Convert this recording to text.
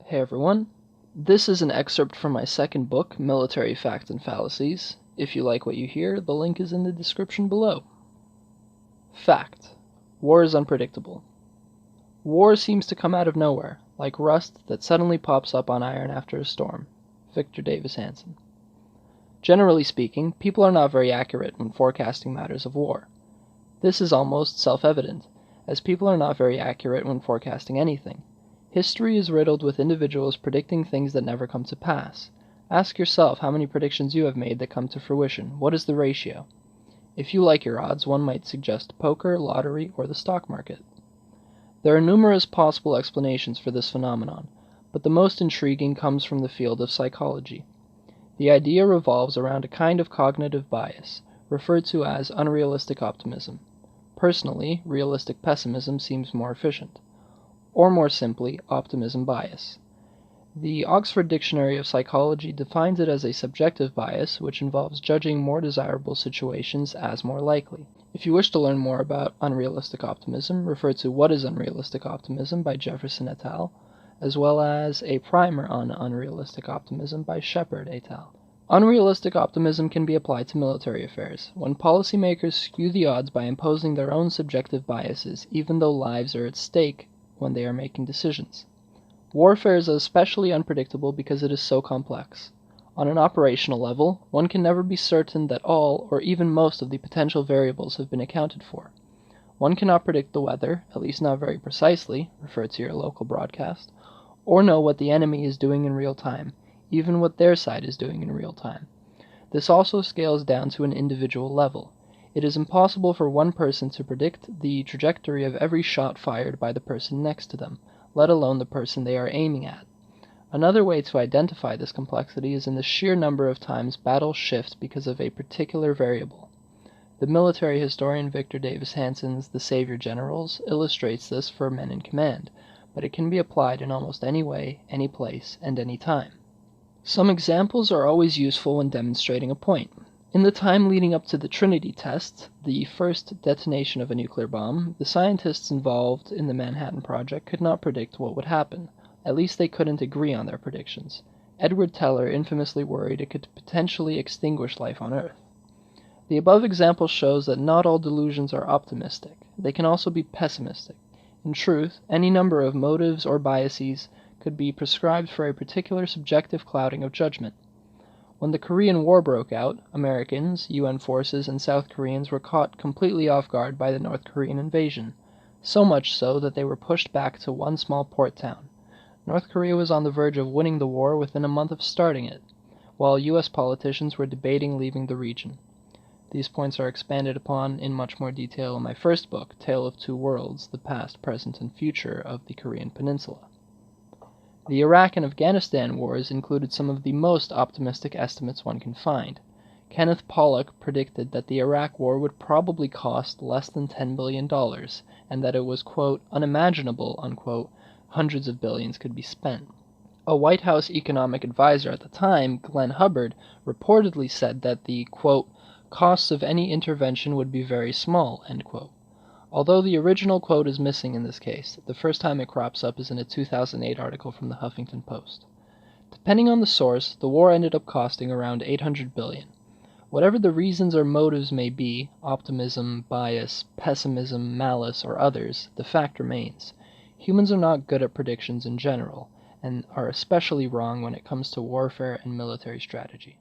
Hey everyone, this is an excerpt from my second book, Military Facts and Fallacies. If you like what you hear, the link is in the description below. Fact: war is unpredictable. War seems to come out of nowhere, like rust that suddenly pops up on iron after a storm. Victor Davis Hanson. Generally speaking, people are not very accurate when forecasting matters of war. This is almost self-evident, as people are not very accurate when forecasting anything. History is riddled with individuals predicting things that never come to pass. Ask yourself how many predictions you have made that come to fruition. What is the ratio? If you like your odds, one might suggest poker, lottery, or the stock market. There are numerous possible explanations for this phenomenon, but the most intriguing comes from the field of psychology. The idea revolves around a kind of cognitive bias, referred to as unrealistic optimism. Personally, realistic pessimism seems more efficient. Or more simply, optimism bias. The Oxford Dictionary of Psychology defines it as a subjective bias which involves judging more desirable situations as more likely. If you wish to learn more about unrealistic optimism, refer to What is Unrealistic Optimism by Jefferson et al., as well as a primer on unrealistic optimism by Shepard et al. Unrealistic optimism can be applied to military affairs, when policymakers skew the odds by imposing their own subjective biases, even though lives are at stake when they are making decisions. Warfare is especially unpredictable because it is so complex. On an operational level, one can never be certain that all or even most of the potential variables have been accounted for. One cannot predict the weather, at least not very precisely, refer to your local broadcast, or know what the enemy is doing in real time, even what their side is doing in real time. This also scales down to an individual level. It is impossible for one person to predict the trajectory of every shot fired by the person next to them, let alone the person they are aiming at. Another way to identify this complexity is in the sheer number of times battles shift because of a particular variable. The military historian Victor Davis Hanson's The Savior Generals illustrates this for men in command, but it can be applied in almost any way, any place, and any time. Some examples are always useful when demonstrating a point. In the time leading up to the Trinity test, the first detonation of a nuclear bomb, the scientists involved in the Manhattan Project could not predict what would happen. At least they couldn't agree on their predictions. Edward Teller infamously worried it could potentially extinguish life on Earth. The above example shows that not all delusions are optimistic. They can also be pessimistic. In truth, any number of motives or biases could be prescribed for a particular subjective clouding of judgment. When the Korean War broke out, Americans, UN forces, and South Koreans were caught completely off guard by the North Korean invasion, so much so that they were pushed back to one small port town. North Korea was on the verge of winning the war within a month of starting it, while US politicians were debating leaving the region. These points are expanded upon in much more detail in my first book, Tale of Two Worlds: The Past, Present, and Future of the Korean Peninsula. The Iraq and Afghanistan wars included some of the most optimistic estimates one can find. Kenneth Pollock predicted that the Iraq war would probably cost less than $10 billion, and that it was, quote, unimaginable, unquote, hundreds of billions could be spent. A White House economic advisor at the time, Glenn Hubbard, reportedly said that the, quote, costs of any intervention would be very small, end quote. Although the original quote is missing in this case, the first time it crops up is in a 2008 article from the Huffington Post. Depending on the source, the war ended up costing around $800 billion. Whatever the reasons or motives may be, optimism, bias, pessimism, malice, or others, the fact remains. Humans are not good at predictions in general, and are especially wrong when it comes to warfare and military strategy.